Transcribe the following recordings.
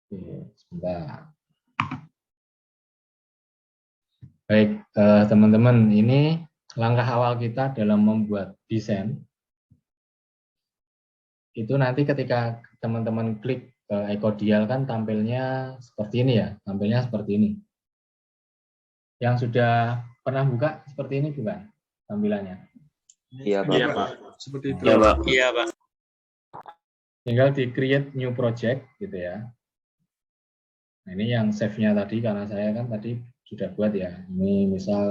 Oke, sebentar. Baik, teman-teman, ini langkah awal kita dalam membuat desain. Itu nanti ketika teman-teman klik Ecodial kan tampilnya seperti ini ya, tampilnya seperti ini. Yang sudah pernah buka seperti ini bukan tampilannya? Iya, Pak. Iya, Pak. Seperti itu. Iya, Pak. Iya, Pak. Tinggal di create new project gitu ya. Nah, ini yang save-nya tadi karena saya kan tadi sudah buat ya. Ini misal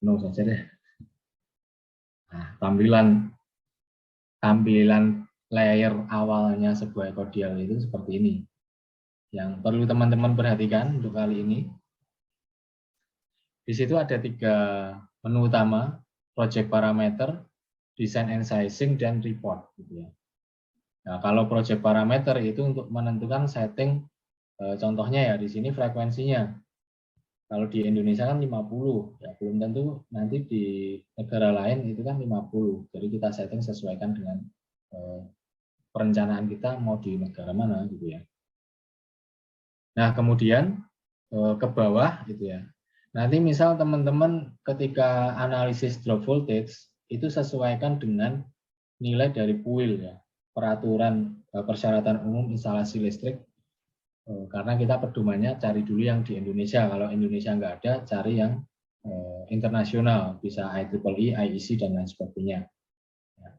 no saja deh. Nah, tampilan layer awalnya sebuah Ecodial itu seperti ini. Yang perlu teman-teman perhatikan untuk kali ini, di situ ada 3 menu utama: project parameter, design and sizing, dan report. Gitu ya. Nah, kalau project parameter itu untuk menentukan setting, contohnya ya di sini frekuensinya. Kalau di Indonesia kan 50, ya belum tentu nanti di negara lain itu kan 50. Jadi kita setting sesuaikan dengan perencanaan kita mau di negara mana gitu ya. Nah, kemudian ke bawah gitu ya. Nanti misal teman-teman ketika analisis drop voltage itu sesuaikan dengan nilai dari PUIL ya, peraturan persyaratan umum instalasi listrik. Karena kita pedomannya cari dulu yang di Indonesia. Kalau Indonesia nggak ada, cari yang internasional, bisa IEEE, IEC, dan lain sebagainya. Ya.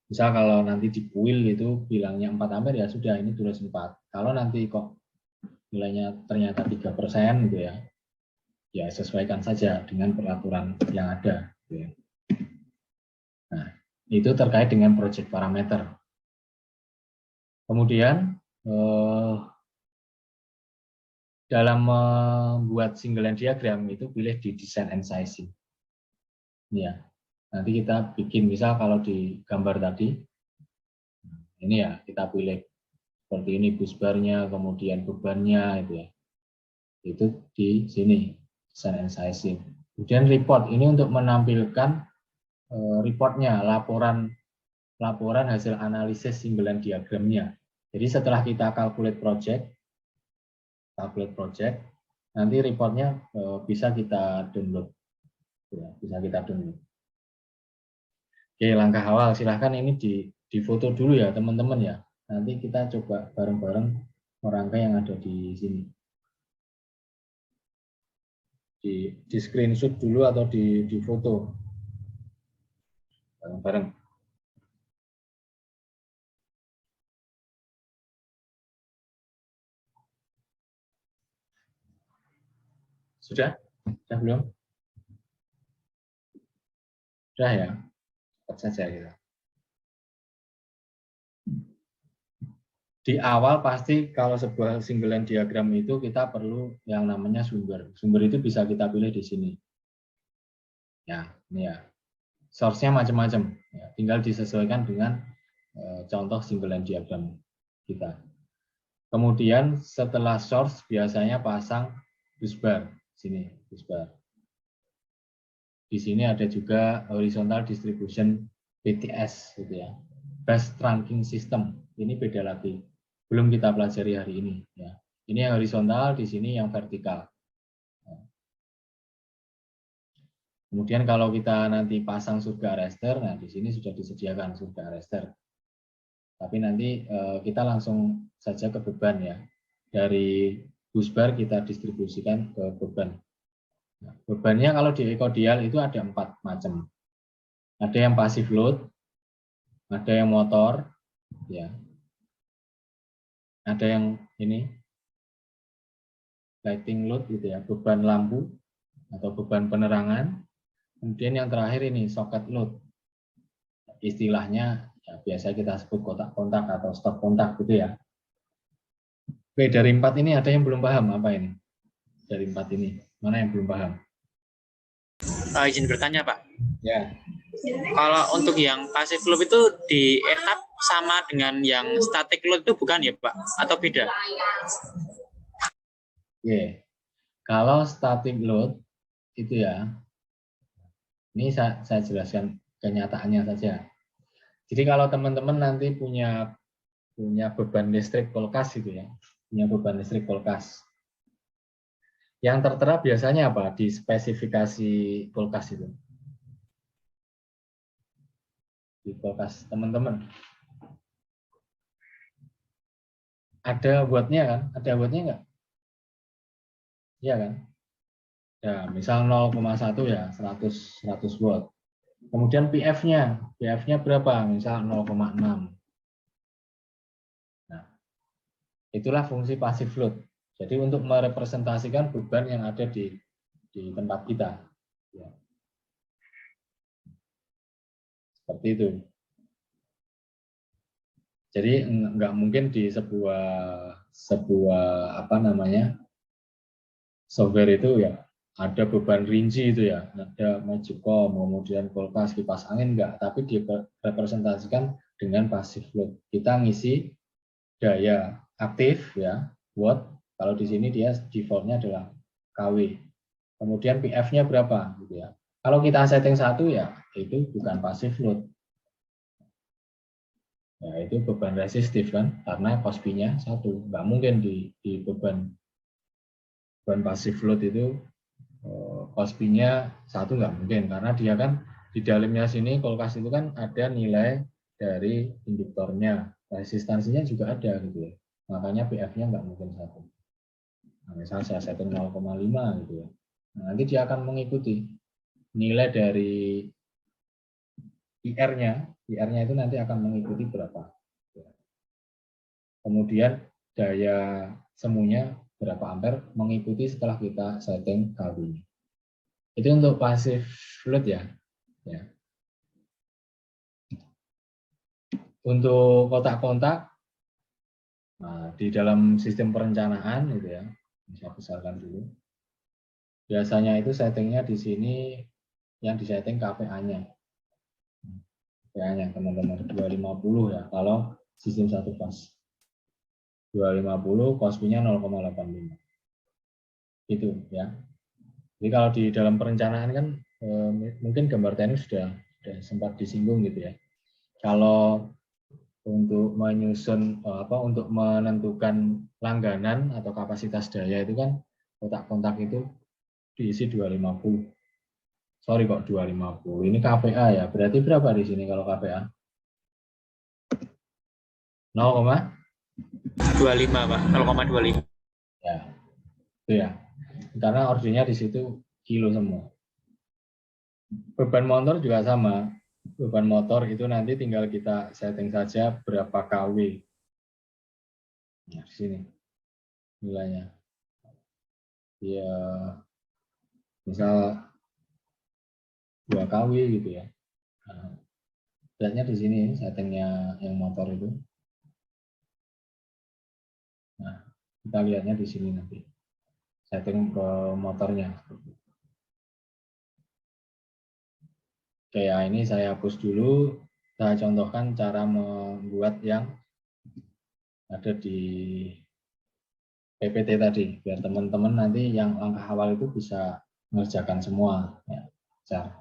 Misal kalau nanti di PUIL itu bilangnya 4 ampere, ya sudah, ini tulis 4. Kalau nanti kok nilainya ternyata 3% gitu ya, ya sesuaikan saja dengan peraturan yang ada. Gitu ya. Nah, itu terkait dengan project parameter. Kemudian, dalam membuat singleton diagram itu pilih di design and sizing. Ini ya. Nanti kita bikin misal kalau di gambar tadi, ini ya kita pilih seperti ini busbarnya, kemudian bebannya itu ya. Itu di sini design and sizing. Kemudian report ini untuk menampilkan reportnya, laporan hasil analisis singleton diagramnya. Jadi setelah kita calculate project, nanti reportnya bisa kita download. Ya, bisa kita download. Oke, langkah awal silahkan ini di foto dulu ya teman-teman ya. Nanti kita coba bareng-bareng merangkai yang ada di sini. Di screenshot dulu atau di foto bareng-bareng. Sudah? Sudah belum? Sudah ya? Cepat saja kita. Di awal pasti kalau sebuah singleton diagram itu kita perlu yang namanya sumber. Sumber itu bisa kita pilih di sini. Ya, ini ya. Source-nya macam-macam. Ya, tinggal disesuaikan dengan contoh singleton diagram kita. Kemudian setelah source biasanya pasang busbar. Sini, busbar. Di sini ada juga horizontal distribution BTS gitu ya. Bus trunking system. Ini beda lagi. Belum kita pelajari hari ini ya. Ini yang horizontal, di sini yang vertikal. Kemudian kalau kita nanti pasang surga arrester, nah di sini sudah disediakan surga arrester. Tapi nanti kita langsung saja ke beban ya. Dari busbar kita distribusikan ke beban. Nah, bebannya kalau di Ecodial itu ada 4 macam. Ada yang passive load, ada yang motor, ya. Ada yang ini lighting load gitu ya, beban lampu atau beban penerangan. Kemudian yang terakhir ini socket load. Istilahnya ya, biasa kita sebut kotak kontak atau stop kontak gitu ya. Oke, dari 4 ini ada yang belum paham apa ini? Dari 4 ini, mana yang belum paham? Izin bertanya, Pak. Ya. Kalau untuk yang passive load itu di etap sama dengan yang static load itu bukan ya, Pak? Atau beda? Oke. Kalau static load itu ya, ini saya jelaskan kenyataannya saja. Jadi kalau teman-teman nanti punya punya beban listrik kulkas gitu ya, punya beban listrik kulkas. Yang tertera biasanya apa di spesifikasi kulkas itu? Di kulkas teman-teman. Ada wattnya kan? Ada wattnya nggak? Iya kan? Ya, misal 0,1 ya 100 watt. Kemudian PF-nya berapa? Misal 0,6. Nah, itulah fungsi passive load. Jadi untuk merepresentasikan beban yang ada di tempat kita. Ya, seperti itu. Jadi nggak mungkin di sebuah apa namanya software itu ya ada beban rinci itu ya, ada Magicom, kemudian kulkas, kipas angin enggak, tapi direpresentasikan dengan passive load. Kita ngisi daya aktif ya, watt. Kalau di sini dia defaultnya adalah kW. Kemudian PF-nya berapa gitu ya. Kalau kita setting 1 ya itu bukan passive load. Ya itu beban resistif kan, karena cosp-nya 1. Nggak mungkin di beban passive load itu cosp-nya 1 nggak mungkin, karena dia kan di dalamnya sini kulkas itu kan ada nilai dari induktornya, resistansinya juga ada gitu ya. Makanya PF-nya nggak mungkin 1. Nah, misal saya setting 0,5 gitu ya. Nah, nanti dia akan mengikuti nilai dari IR-nya itu nanti akan mengikuti berapa. Kemudian daya semuanya berapa ampere mengikuti setelah kita setting kW. Itu untuk passive load ya. Ya. Untuk kotak-kontak, nah, di dalam sistem perencanaan gitu ya, bisa besarkan dulu. Biasanya itu settingnya di sini yang disetting KPA-nya. KPA-nya teman-teman 250 ya, kalau sistem satu fase. 250, cosp-nya 0,85. Itu ya. Jadi kalau di dalam perencanaan kan mungkin gambar teknik sudah sempat disinggung gitu ya. Kalau untuk menyusun untuk menentukan langganan atau kapasitas daya itu kan kotak-kontak itu diisi 250. Sorry kok 250. Ini KPA ya. Berarti berapa di sini kalau KPA? 25 Pak, 0,25. Ya, itu ya. Karena ordernya di situ kilo semua. Beban motor juga sama. Beban motor itu nanti tinggal kita setting saja berapa kW. Nah, di sini nilainya. Ya, misal 2 kW gitu ya. Nah, lihatnya di sini settingnya yang motor itu. Nah, kita lihatnya di sini nanti. Setting ke motornya. Oke, ya ini saya hapus dulu. Saya contohkan cara membuat yang ada di PPT tadi, biar teman-teman nanti yang langkah awal itu bisa mengerjakan semua. Ya, cara.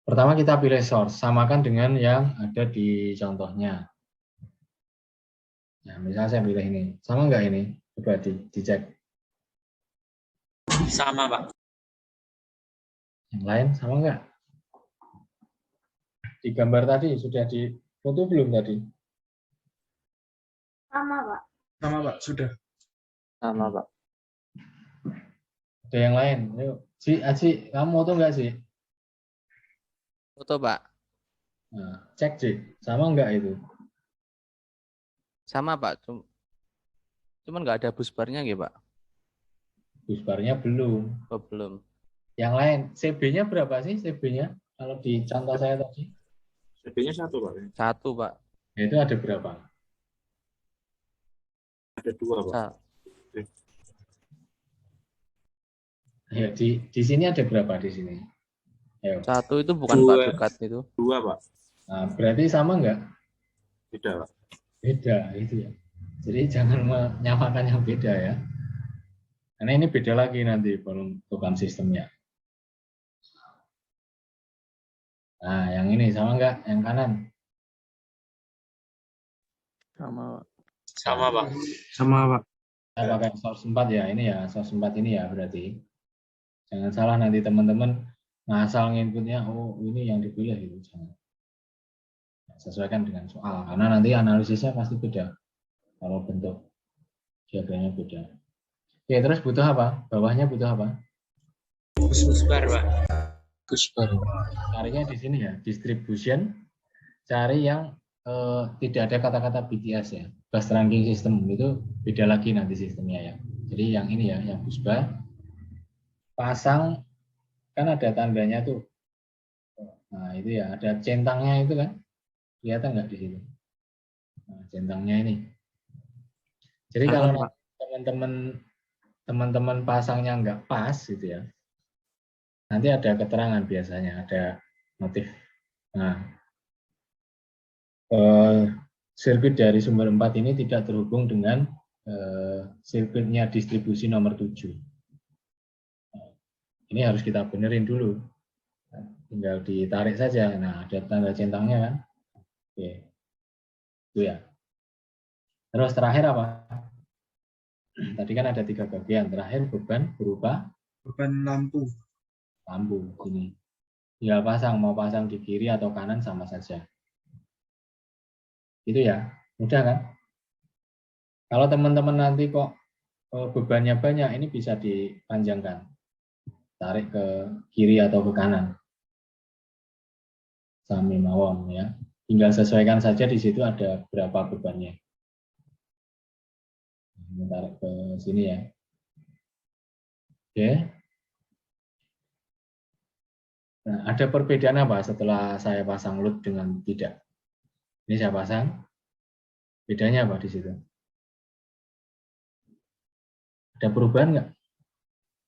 Pertama kita pilih source, samakan dengan yang ada di contohnya. Nah, misalnya saya pilih ini, sama nggak ini? Coba dicek. Sama Pak. Yang lain sama nggak? Di gambar tadi sudah di foto belum tadi? Sama, Pak. Sama Pak, sudah. Sama Pak. Ada yang lain? Yuk, Aci, kamu foto nggak sih? Foto Pak. Nah, cek sih, sama nggak itu? Sama Pak. Cuman nggak ada busbarnya gitu Pak. Busbarnya belum. Oh, belum. Yang lain, CB-nya berapa sih CB-nya? Kalau di contoh saya tadi? CB-nya 1 Pak. 1 Pak. Ya, itu ada berapa? Ada 2 Pak. Ya, di sini ada berapa di sini? Ayo. 1 itu bukan 2. Pak dekat itu. 2 Pak. Nah, berarti sama nggak? Beda Pak. Beda, itu ya. Jadi jangan menyamakan yang beda ya. Karena ini beda lagi nanti pembentukan sistemnya. Nah, yang ini sama nggak? Yang kanan? Sama. Sama, Pak. Sama, Pak. Saya pakai source 4 ya, ini ya, source 4 ini ya berarti. Jangan salah nanti teman-teman ngasal nginputnya, oh ini yang dipilih gitu, jangan. Sesuaikan dengan soal, karena nanti analisisnya pasti beda. Kalau bentuk diagramnya beda. Oke, terus butuh apa? Bawahnya butuh apa? Busbar, Pak. Busbar. Carinya di sini ya, distribution. Cari yang tidak ada kata-kata BTS ya. Bus ranking system itu beda lagi nanti sistemnya ya. Jadi yang ini ya, yang busbar. Pasang kan ada tandanya tuh. Nah itu ya, ada centangnya itu kan. Kelihatan nggak di situ? Nah, centangnya ini. Jadi kalau teman-teman pasangnya nggak pas gitu ya, nanti ada keterangan biasanya, ada notif. Nah, sirkuit dari sumber 4 ini tidak terhubung dengan sirkuitnya distribusi nomor 7. Ini harus kita benerin dulu. Tinggal ditarik saja. Nah, ada tanda centangnya kan. Oke. Itu ya. Terus terakhir apa? Tadi kan ada 3 bagian. Terakhir beban berupa beban lampu. Lampu ini. Ya pasang, mau pasang di kiri atau kanan sama saja. Itu ya. Mudah kan? Kalau teman-teman nanti kok bebannya banyak, ini bisa dipanjangkan. Tarik ke kiri atau ke kanan. Sami mawon ya. Tinggal sesuaikan saja di situ ada berapa bebannya. Ini tarik ke sini ya. Oke. Nah, ada perbedaan apa setelah saya pasang loop dengan tidak? Ini saya pasang. Bedanya apa di situ? Ada perubahan nggak?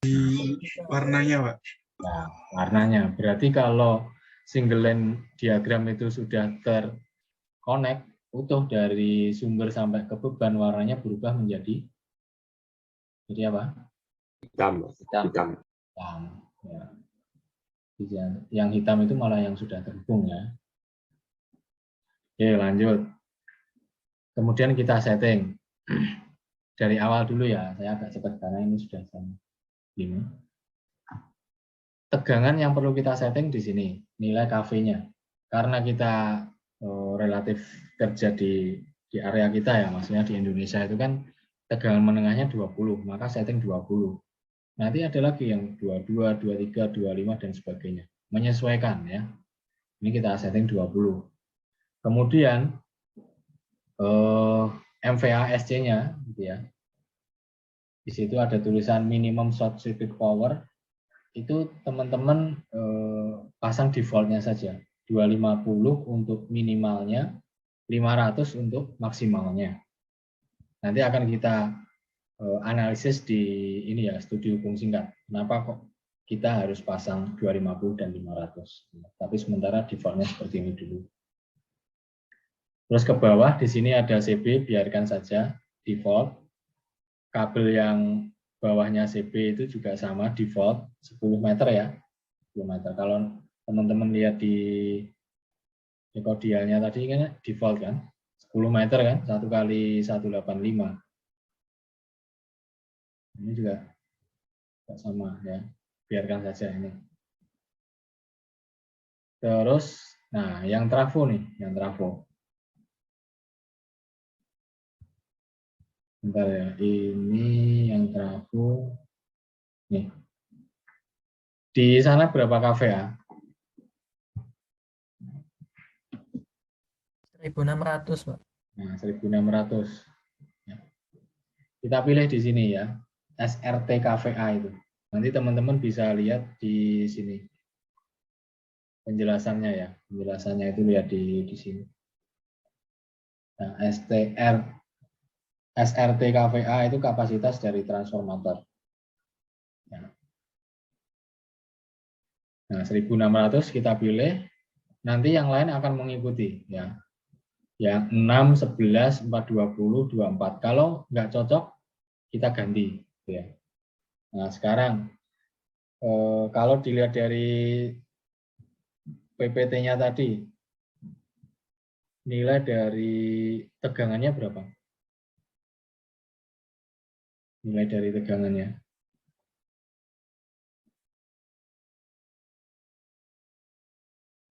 Di warnanya, Pak. Nah, warnanya. Berarti kalau single line diagram itu sudah terkonek utuh dari sumber sampai ke beban, warnanya berubah menjadi apa? Hitam. Hitam. Ya. Yang hitam itu malah yang sudah terhubung ya. Oke, lanjut. Kemudian kita setting. Dari awal dulu ya, saya agak cepat karena ini sudah jam 5. Tegangan yang perlu kita setting di sini, nilai KV-nya. Karena kita relatif kerja di area kita ya, maksudnya di Indonesia itu kan tegangan menengahnya 20, maka setting 20. Nanti ada lagi yang 22, 23, 25 dan sebagainya. Menyesuaikan ya. Ini kita setting 20. Kemudian MVA-SC-nya gitu ya. Di situ ada tulisan minimum short circuit power. Itu teman-teman pasang defaultnya saja. 250 untuk minimalnya, 500 untuk maksimalnya. Nanti akan kita analisis di ini ya, studi hukum singkat. Kenapa kok kita harus pasang 250 dan 500? Tapi sementara defaultnya seperti ini dulu. Terus ke bawah di sini ada CB, biarkan saja default. Kabel yang bawahnya CB itu juga sama default 10 meter ya. 10 meter. Kalau teman-teman lihat di dekodialnya tadi kan default kan 10 meter kan, 1 kali 185. Ini juga sama ya, biarkan saja ini. Terus, nah yang trafo nih, yang trafo. Bentar ya, ini yang trafo. Nih. Di sana berapa kVA? 1.600, Pak. Nah, 1.600. Ya. Kita pilih di sini ya, SRT kVA itu. Nanti teman-teman bisa lihat di sini. Penjelasannya ya, penjelasannya itu lihat di sini. Nah, SRT kVA itu kapasitas dari transformator. Ya. Nah, 1.600 kita pilih. Nanti yang lain akan mengikuti ya. Yang 6, 11, 4, 20, 24. Kalau nggak cocok, kita ganti. Ya. Nah, sekarang kalau dilihat dari PPT-nya tadi, nilai dari tegangannya berapa? Nilai dari tegangannya.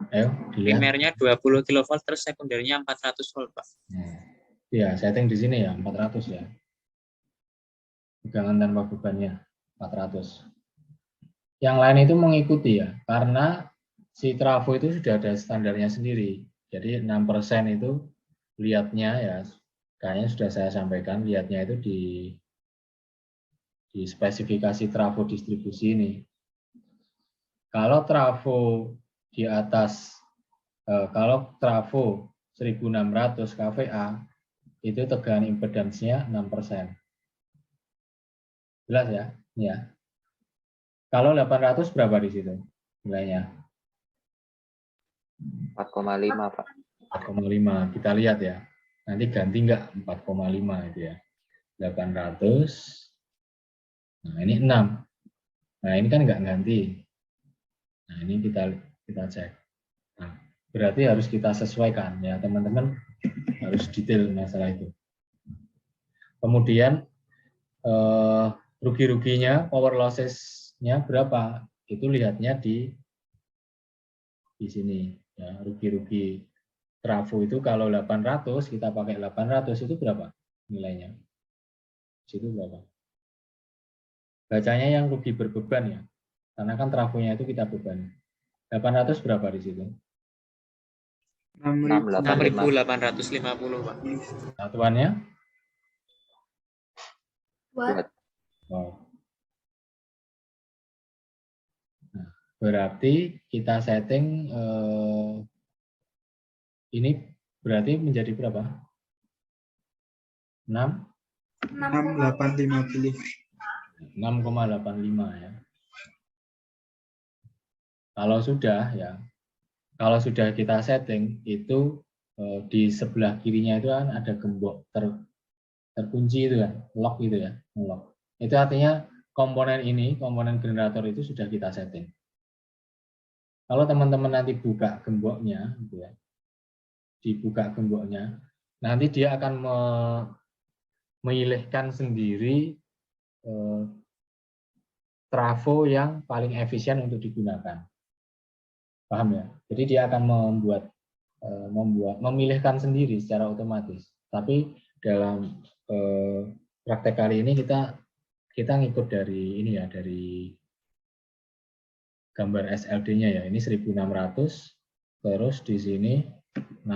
Ayo, dilihat. Primernya 20 kV, terus sekundernya 400 volt, Pak. Ya, setting di sini ya, 400 ya. Tegangan tanpa bebannya, 400. Yang lain itu mengikuti ya, karena si trafo itu sudah ada standarnya sendiri. Jadi 6% itu lihatnya ya, kayaknya sudah saya sampaikan, lihatnya itu di spesifikasi trafo distribusi ini. Kalau trafo di atas, kalau trafo 1600 kVA, itu tegangan impedansnya 6%. Jelas ya? Ya. Kalau 800 berapa di situ nilainya? 4,5 Pak. 4,5. Kita lihat ya. Nanti ganti enggak 4,5 itu ya. 800. Nah, ini 6. Nah, ini kan enggak ganti. Nah, ini kita cek. Nah, berarti harus kita sesuaikan ya, teman-teman. Harus detail masalah itu. Kemudian rugi-ruginya, power losses-nya berapa? Itu lihatnya di sini ya, rugi-rugi trafo itu kalau 800, kita pakai 800 itu berapa nilainya? Situ berapa? Bacanya yang rugi berbeban ya. Karena kan trafonya itu kita beban. 800 berapa di situ? 6.850, Pak. Satuannya? Watt. Oh. Nah, berarti kita setting ini berarti menjadi berapa? 6? 6,850. 6,85 ya. Kalau sudah kita setting itu di sebelah kirinya itu kan ada gembok terkunci itu kan, lock gitu ya, lock. Itu artinya komponen generator itu sudah kita setting. Kalau teman-teman nanti buka gemboknya, gitu ya, dibuka gemboknya, nanti dia akan memilihkan sendiri trafo yang paling efisien untuk digunakan. Paham ya? Jadi dia akan memilihkan sendiri secara otomatis. Tapi dalam praktek kali ini kita ngikut dari ini ya, dari gambar SLD-nya ya. Ini 1600, terus di sini 6.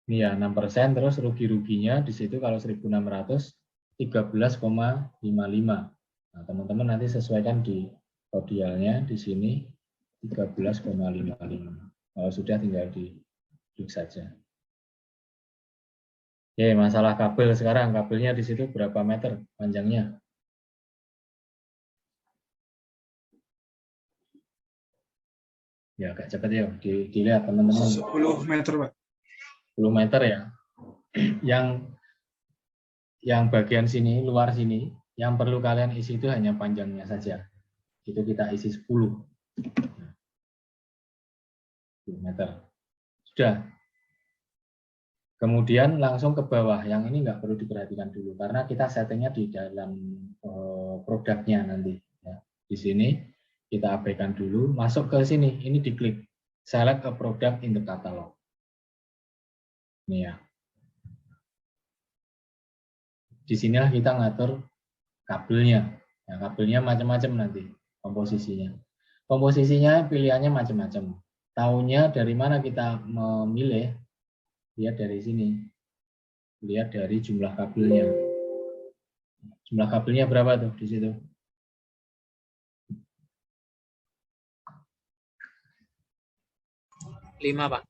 Ini ya 6%, terus rugi-ruginya di situ kalau 1600 13,55. Nah, teman-teman nanti sesuaikan di kodialnya di sini 13,55. Kalau sudah tinggal diklik saja. Oke, masalah kabel sekarang. Kabelnya di situ berapa meter panjangnya? Ya, agak cepat ya. Dilihat teman-teman. 10 meter, Pak. 10 meter ya. Yang bagian sini, luar sini, yang perlu kalian isi itu hanya panjangnya saja. Itu kita isi 10 meter. Sudah. Kemudian langsung ke bawah. Yang ini nggak perlu diperhatikan dulu karena kita settingnya di dalam produknya nanti. Ya. Di sini kita abaikan dulu. Masuk ke sini. Ini diklik. Select a product in the catalog. Ini ya. Di sinilah kita ngatur kabelnya. Ya, kabelnya macam-macam nanti komposisinya. Komposisinya pilihannya macam-macam. Tahunya dari mana kita memilih? Lihat dari sini. Lihat dari jumlah kabelnya. Jumlah kabelnya berapa tuh di situ? 5, Pak.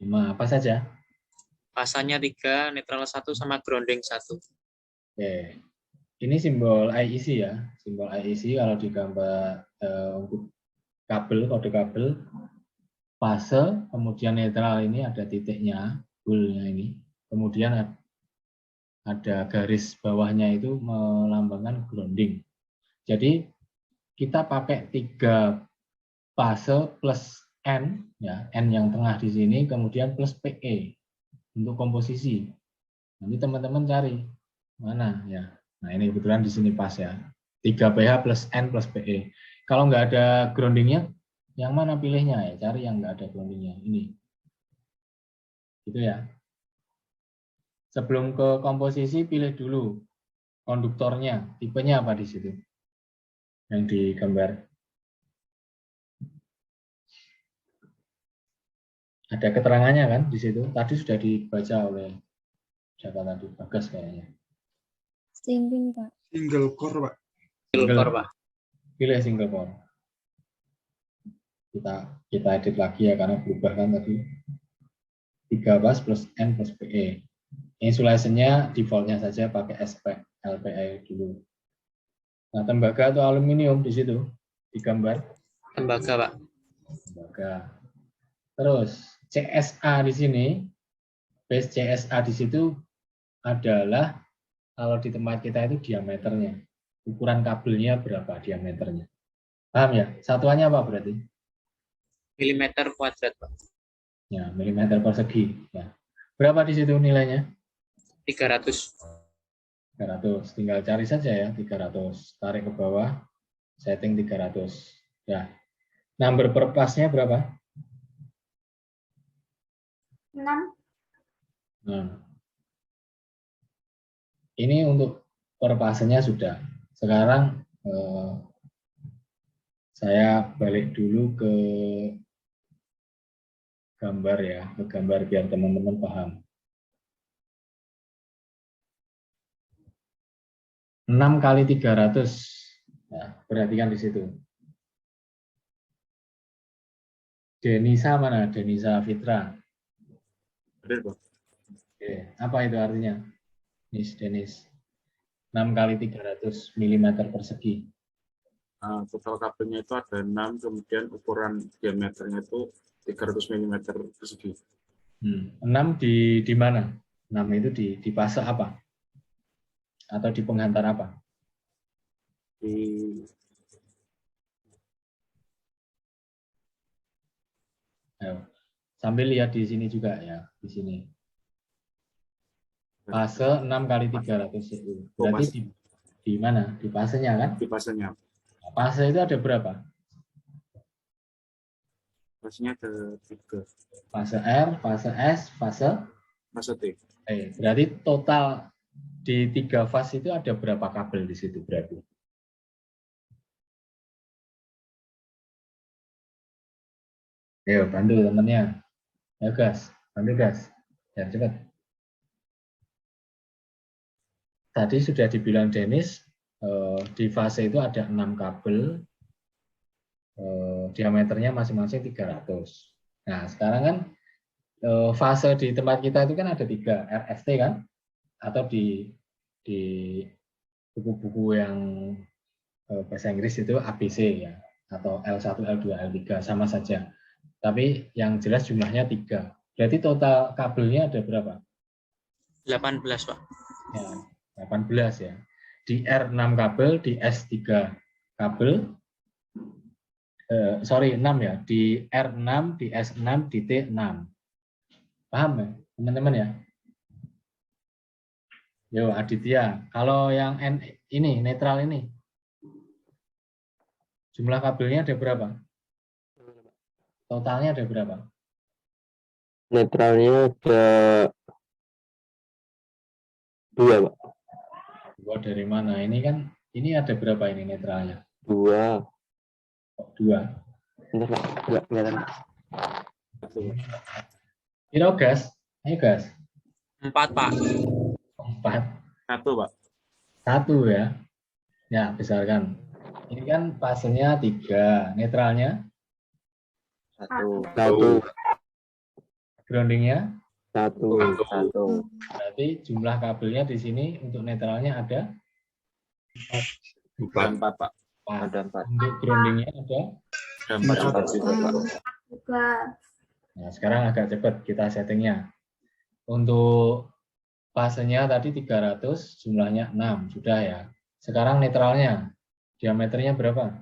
5. Apa saja? Pasanya 3, netral 1, sama grounding 1. Oke. Ini simbol IEC ya. Simbol IEC kalau digambar untuk kabel, kode kabel, fase, kemudian netral ini ada titiknya, bullnya ini. Kemudian ada garis bawahnya itu melambangkan grounding. Jadi kita pakai 3 fase plus N, ya, N yang tengah di sini, kemudian plus PE untuk komposisi. Nanti teman-teman cari mana ya. Nah ini kebetulan di sini pas ya. 3pH plus N plus PE. Kalau nggak ada groundingnya, yang mana pilihnya ya? Cari yang nggak ada groundingnya. Ini. Gitu ya. Sebelum ke komposisi, pilih dulu konduktornya. Tipenya apa di situ? Yang digambar. Ada keterangannya kan di situ. Tadi sudah dibaca oleh siapa tadi? Bagas kayaknya. Single core, Pak. Single core, Pak. Pilih single core. Kita edit lagi ya karena berubah kan tadi. 3 bus plus N plus PE. Insulasinya defaultnya saja pakai SP LPE dulu. Nah, tembaga atau aluminium di situ digambar. Tembaga, Pak. Tembaga. Terus CSA di sini, base CSA di situ adalah kalau di tempat kita itu diameternya. Ukuran kabelnya berapa diameternya. Paham ya? Satuannya apa berarti? Milimeter kuadrat, Pak. Ya, milimeter persegi. Ya. Berapa di situ nilainya? 300. 300. Tinggal cari saja ya, 300. Tarik ke bawah, setting 300. Ya. Number per pasnya berapa? 6. Nah. Ini untuk per pasnya sudah. Sekarang saya balik dulu ke gambar ya, ke gambar biar teman-teman paham. 6 kali 300. Nah, perhatikan di situ. Denisa mana? Denisa Fitra. Oke, apa itu artinya? Denis. 6 kali 300 mm persegi. Total kabelnya itu ada 6, kemudian ukuran diameternya itu 300 mm persegi. 6 di mana? 6 itu di fase apa? Atau di penghantar apa? Ayo. Sambil lihat di sini juga ya, di sini. Fase 6 kali 300 itu. Berarti di mana? Di fasenya kan? Di fasenya. Fase itu ada berapa? Fasenya ada 3. Fase R, fase S, fase T. Berarti total di 3 fase itu ada berapa kabel di situ berarti? Ayo bantu temennya. Ayo gas, bantu gas. Ya cepat. Tadi sudah dibilang Dennis, di fase itu ada 6 kabel, diameternya masing-masing 300. Nah, sekarang kan fase di tempat kita itu kan ada 3, RFT kan? Atau di buku-buku yang bahasa Inggris itu ABC ya, atau L1, L2, L3, sama saja. Tapi yang jelas jumlahnya 3. Berarti total kabelnya ada berapa? 18, Pak. Ya, 18 ya. Di R6 kabel, di S3 kabel, 6 ya. Di R6, di S6, di T6. Paham ya, teman-teman ya? Yo, Aditya. Kalau yang N ini, netral ini, jumlah kabelnya ada berapa? Totalnya ada berapa? Netralnya ada 2, Pak. 2 dari mana? Ini kan, ini ada berapa ini netralnya? 2. Kok 2? Bentar, Pak. Enggak kelihatan. Kira gas? Ayo gas. 4, Pak. 4. 1, Pak. 1 ya. Ya, besarkan. Ini kan fasenya 3. Netralnya? 1. Groundingnya? 1. Berarti jumlah kabelnya di sini untuk netralnya ada 4, Pak. 4. Ada 4. Untuk groundingnya ada. Ada 4 juga, Pak. Juga. Nah, sekarang agak cepat kita settingnya. Untuk fasenya tadi 300, jumlahnya 6. Sudah ya. Sekarang netralnya. Diameternya berapa?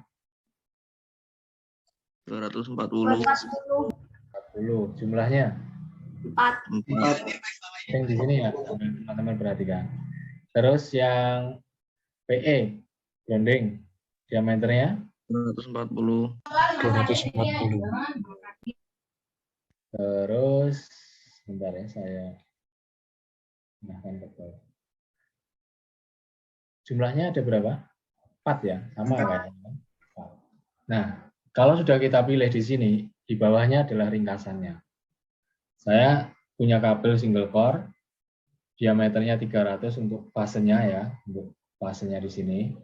240. 40. Jumlahnya 4. yang di sini ya, teman-teman perhatikan. Terus yang PE, bonding, diameternya 240. 240. Terus, sebentar ya, saya pindah ke bawah. Jumlahnya ada berapa? 4 ya, sama kayaknya. Nah, kalau sudah kita pilih di sini, di bawahnya adalah ringkasannya. Saya punya kabel single core, diameternya 300 untuk fasenya ya, untuk fasenya di sini.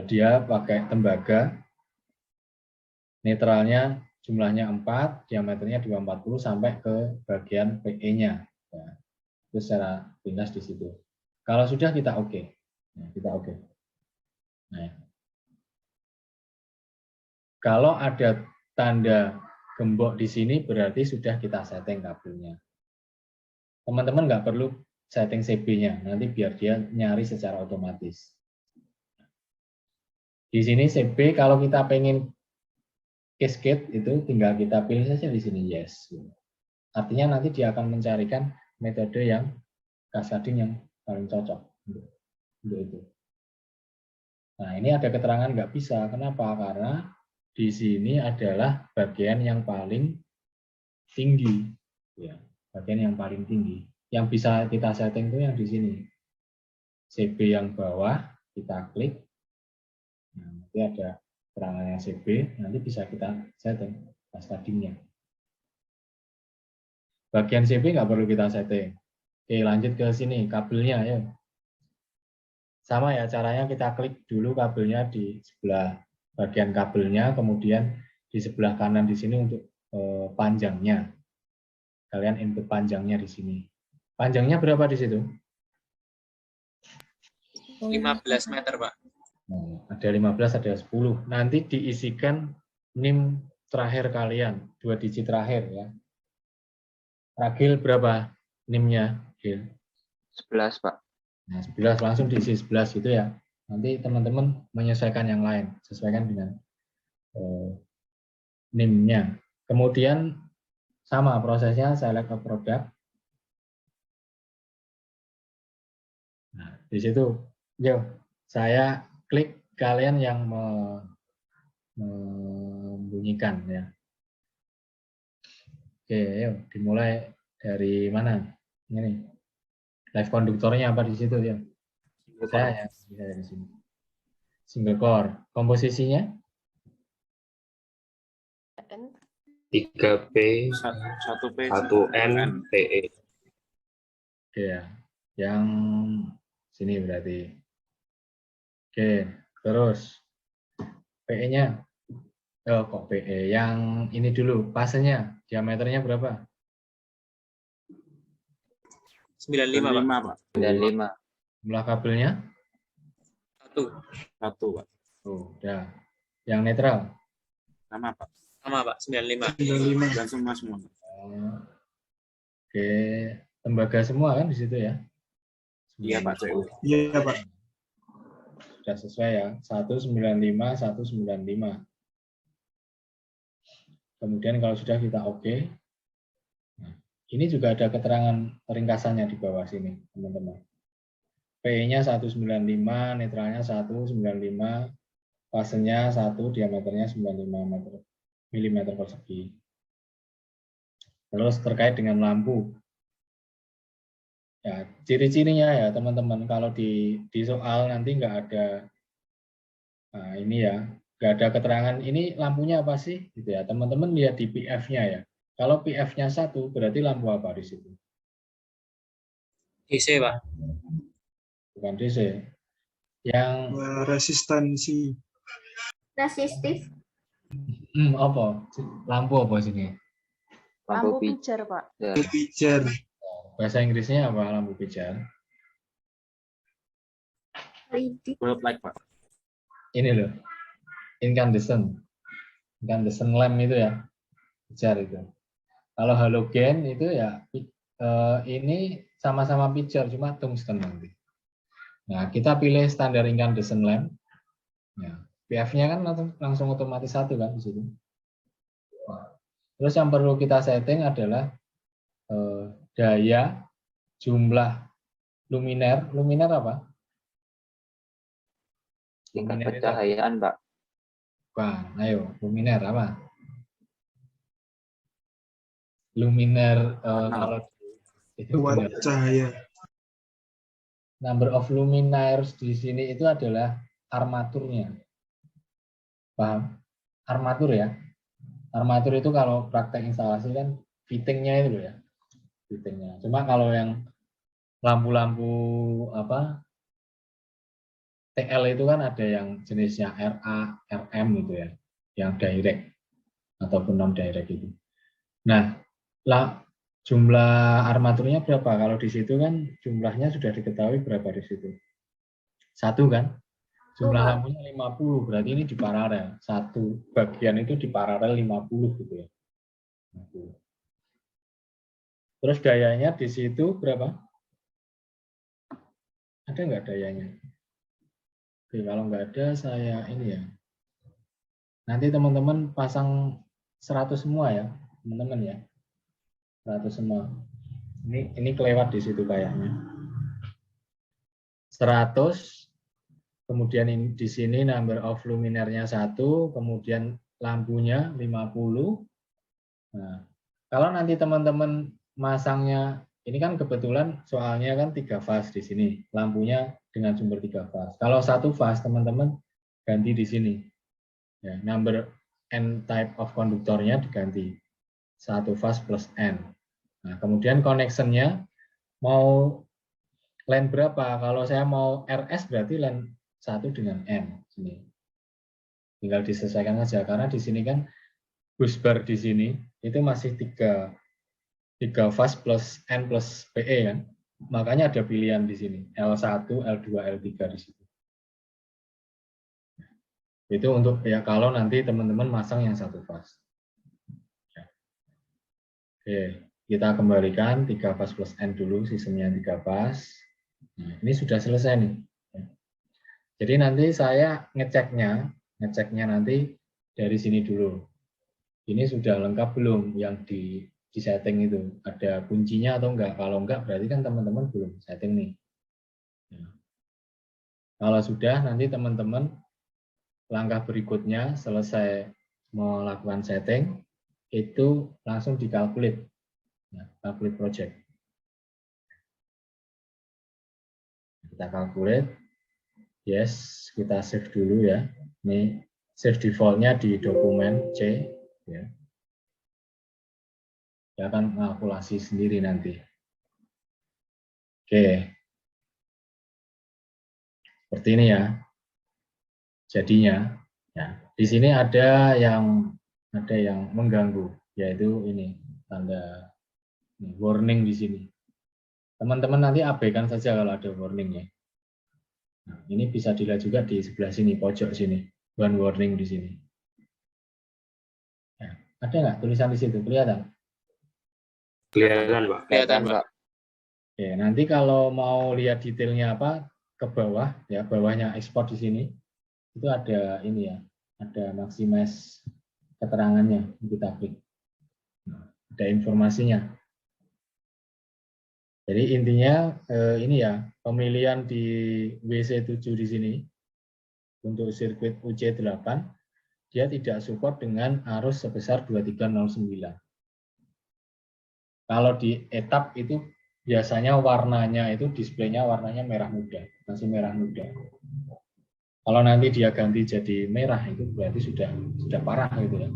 Dia pakai tembaga, netralnya jumlahnya 4, diameternya 240 sampai ke bagian PE-nya. Ya, itu secara ringkas di situ. Kalau sudah kita oke. Nah, kita oke. Nah, kalau ada tanda gembok di sini berarti sudah kita setting kabelnya. Teman-teman nggak perlu setting CB-nya, nanti biar dia nyari secara otomatis. Di sini CB kalau kita pengen cascade itu tinggal kita pilih saja di sini yes. Artinya nanti dia akan mencarikan metode yang cascading yang paling cocok untuk itu. Nah, ini ada keterangan nggak bisa. Kenapa? Karena di sini adalah bagian yang paling tinggi, ya, bagian yang paling tinggi. Yang bisa kita setting itu yang di sini. CB yang bawah kita klik. Nah, nanti ada keterangannya CB, nanti bisa kita setting cascadingnya. Bagian CB nggak perlu kita setting. Oke, lanjut ke sini kabelnya ya. Sama ya caranya, kita klik dulu kabelnya di sebelah bagian kabelnya, kemudian di sebelah kanan di sini untuk panjangnya. Kalian input panjangnya di sini. Panjangnya berapa di situ? 15 meter, Pak. Nah, ada 15, ada 10. Nanti diisikan NIM terakhir kalian, 2 digit terakhir ya. Ragil berapa NIM-nya? Gil? 11, Pak. Nah, 11 langsung diisi 11 gitu ya. Nanti teman-teman menyesuaikan yang lain, sesuaikan dengan NIM-nya. Kemudian sama prosesnya, select a product. Nah, di situ, yuk, saya klik kalian yang membunyikan ya. Oke, yuk dimulai dari mana? Ini live konduktornya apa di situ ya? Saya ya, bisa dari sini. Single core. Komposisinya? 3P, 1P, 1N, PE. Oke ya. Yang sini berarti. Oke, terus PE-nya. Oh, kok PE? Yang ini dulu, fasenya, diameternya berapa? 95, Pak. 95, Pak. 95. Jumlah kabelnya? 1. 1, Pak. Oh, udah. Yang netral? Sama, Pak. Sama, Pak. 95. 95. Dan semua. Oke, tembaga semua kan di situ ya? Iya, Pak. CU. Iya, Pak. Sudah sesuai ya, 195, 195. Kemudian kalau sudah kita oke. Nah, ini juga ada keterangan ringkasannya di bawah sini, teman-teman. PE-nya 195, netralnya 195, fasenya 1, diameternya 95 mm persegi. Terus terkait dengan lampu. Ya, ciri-cirinya ya teman-teman, kalau di soal nanti nggak ada, nah ini ya, nggak ada keterangan ini lampunya apa sih, gitu ya. Teman-teman lihat di PF-nya ya. Kalau PF-nya 1, berarti lampu apa di situ? DC, Pak. Bukan DC. Yang Resistansi. Resistif. apa? Lampu apa sini? Lampu pijar, Pak. Pijar. Bahasa Inggrisnya apa lampu pijar? Bulb light, Pak. Ini loh. Incandescent. Incandescent lamp itu ya. Pijar itu. Kalau halogen itu ya ini sama-sama pijar, cuma tungsten nanti. Nah, kita pilih standar incandescent lamp. Ya, PF-nya kan langsung otomatis 1 kan di situ. Nah, terus yang perlu kita setting adalah daya, jumlah luminer. Luminer apa? Tingkat Luminer itu apa? pencahayaan, Pak. Bukan, ayo, luminer apa? Luminer kalau itu Kuat benar. cahaya. Number of luminaires di sini itu adalah armaturnya. Paham? Armatur ya. Armatur itu kalau praktek instalasi kan fittingnya itu loh ya. Fittingnya. Cuma kalau yang lampu-lampu apa TL itu kan ada yang jenisnya RA, RM gitu ya, yang direct ataupun non direct itu. Nah, jumlah armaturnya berapa? Kalau di situ kan jumlahnya sudah diketahui berapa di situ. 1 kan? Jumlah lampunya 50, berarti ini di paralel. Satu bagian itu di paralel 50 gitu ya. Terus dayanya di situ berapa? Ada nggak dayanya? Oke, kalau nggak ada saya ini ya. Nanti teman-teman pasang 100 semua ya, teman-teman ya. 100 semua. Ini kelewat di situ kayaknya. 100, kemudian di sini number of luminernya 1, kemudian lampunya 50. Nah, kalau nanti teman-teman masangnya, ini kan kebetulan soalnya kan 3 fase di sini, lampunya dengan sumber 3 fase. Kalau 1 fase teman-teman ganti di sini. Ya, number N type of konduktornya diganti 1 fase plus N. Nah, kemudian connectionnya mau line berapa? Kalau saya mau RS berarti line 1 dengan N. Sini. Tinggal disesuaikan saja, karena di sini kan bus bar di sini itu masih 3 fase plus N plus PE kan. Makanya ada pilihan di sini, L1, L2, L3 di situ. Itu untuk ya kalau nanti teman-teman masang yang 1 fase. Oke, kita kembalikan 3 fase plus N dulu, sistemnya 3 fase. Nah, ini sudah selesai nih. Jadi nanti saya ngeceknya nanti dari sini dulu. Ini sudah lengkap belum yang di setting itu? Ada kuncinya atau enggak? Kalau enggak berarti kan teman-teman belum setting nih. Nah, kalau sudah nanti teman-teman langkah berikutnya selesai melakukan setting itu langsung dikalkulit. Nah, calculate project. Kita calculate. Yes, kita save dulu ya. Ini save defaultnya di dokumen C. Ya. Dia akan kalkulasi sendiri nanti. Oke. Seperti ini ya. Jadinya, ya. Di sini ada yang mengganggu, yaitu ini tanda warning di sini. Teman-teman nanti abaikan saja kalau ada warning ya. Nah, ini bisa dilihat juga di sebelah sini, pojok sini, one warning di sini. Nah, ada nggak tulisan di situ? Kelihatan? Kelihatan, Pak. Kelihatan, Pak. Oke, nanti kalau mau lihat detailnya apa, ke bawah, ya bawahnya ekspor di sini, itu ada ini ya, ada maximize keterangannya, kita klik. Nah, ada informasinya. Jadi intinya ini ya, pemilihan di WC7 di sini untuk sirkuit UC8 dia tidak support dengan arus sebesar 2309. Kalau di etap itu biasanya warnanya itu displaynya warnanya merah muda, masih merah muda. Kalau nanti dia ganti jadi merah itu berarti sudah parah gitu ya.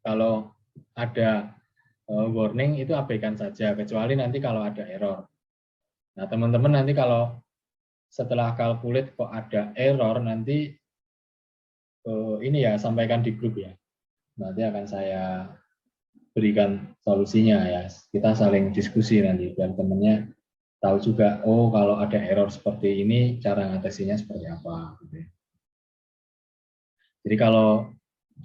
Kalau ada warning itu abaikan saja, kecuali nanti kalau ada error. Nah, teman-teman nanti kalau setelah kalkulate kok ada error, nanti ini ya sampaikan di grup ya. Nanti akan saya berikan solusinya ya. Kita saling diskusi nanti biar temennya tahu juga, oh kalau ada error seperti ini cara ngatasinya seperti apa. Gitu. Jadi kalau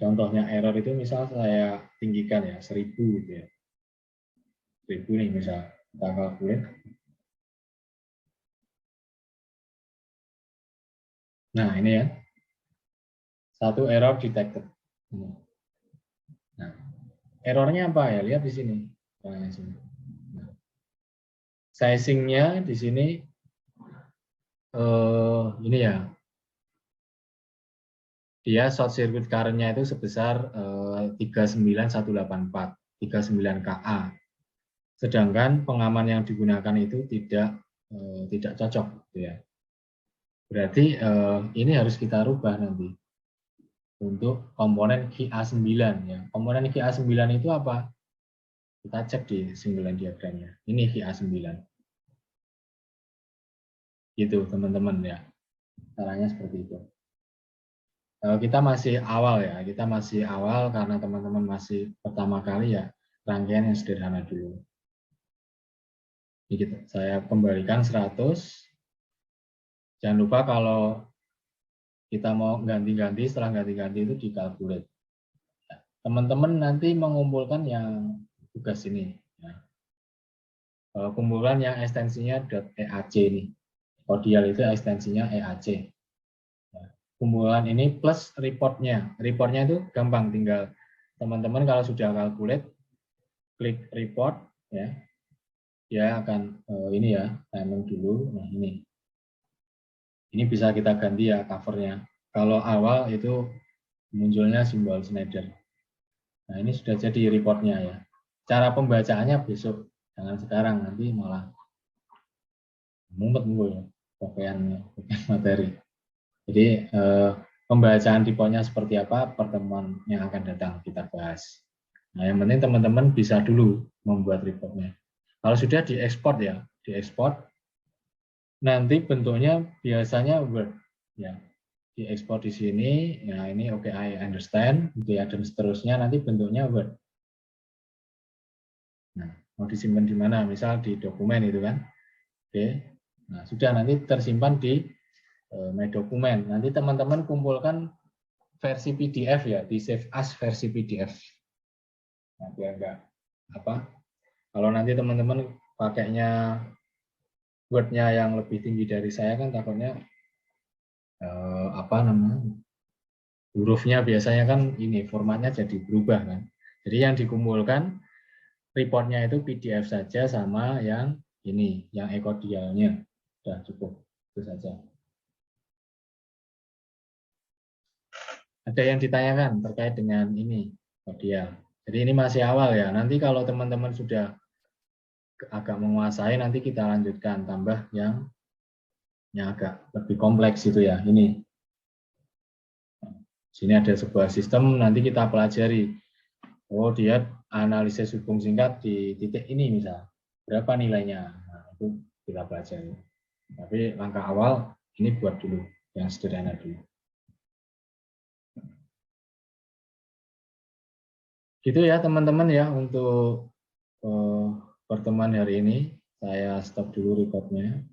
contohnya error itu misal saya tinggikan ya 1000 gitu ya. 1000 nih misal kita kalkulate. Nah ini ya. Satu error detected. Nah, errornya apa ya? Lihat di sini. Nah, sizingnya di sini ini ya. Dia short circuit current-nya itu sebesar 39184, 39 KA. Sedangkan pengaman yang digunakan itu tidak cocok, gitu ya. Berarti ini harus kita rubah nanti untuk komponen QA9 ya. Komponen QA9 itu apa? Kita cek di single line diagramnya. Ini QA9. Gitu teman-teman ya. Caranya seperti itu. Kita masih awal ya, kita masih awal karena teman-teman masih pertama kali ya, rangkaian yang sederhana dulu. Ini gitu. Saya kembalikan 100. Jangan lupa kalau kita mau ganti-ganti, setelah ganti-ganti itu dikalkulate. Teman-teman nanti mengumpulkan yang tugas ini. Ya. Kumpulkan yang ekstensinya .eac ini. Cordial itu ekstensinya EAC. Kumpulan ini plus reportnya. Reportnya itu gampang, tinggal teman-teman kalau sudah calculate, klik report, ya, dia akan ini ya, timing dulu. Nah ini bisa kita ganti ya covernya. Kalau awal itu munculnya simbol Schneider. Nah ini sudah jadi reportnya ya. Cara pembacaannya besok, jangan sekarang, nanti malah mumet ya, pakaian materi. Jadi pembacaan reportnya seperti apa, pertemuan yang akan datang kita bahas. Nah, yang penting teman-teman bisa dulu membuat reportnya. Kalau sudah diekspor ya, diekspor, nanti bentuknya biasanya Word. Ya, diekspor di sini, ya ini oke, I understand, gitu ya, dan seterusnya nanti bentuknya Word. Nah, mau disimpan di mana? Misal di dokumen itu kan. Oke, nah sudah nanti tersimpan di My dokumen. Nanti teman-teman kumpulkan versi PDF ya, di save as versi PDF. Nah, biar enggak apa. Kalau nanti teman-teman pakainya Word-nya yang lebih tinggi dari saya kan takutnya apa namanya? Hurufnya biasanya kan ini formatnya jadi berubah kan. Jadi yang dikumpulkan reportnya itu PDF saja sama yang ini, yang e-cordialnya. Sudah cukup, itu saja. Ada yang ditanyakan terkait dengan ini, cordial. Jadi ini masih awal ya. Nanti kalau teman-teman sudah agak menguasai, nanti kita lanjutkan tambah yang agak lebih kompleks itu ya. Ini, sini ada sebuah sistem. Nanti kita pelajari. Oh dia analisis hubung singkat di titik ini misal, berapa nilainya? Nah, itu kita pelajari. Tapi langkah awal ini buat dulu yang sederhana dulu. Gitu ya teman-teman ya untuk pertemuan hari ini. Saya stop dulu recordnya.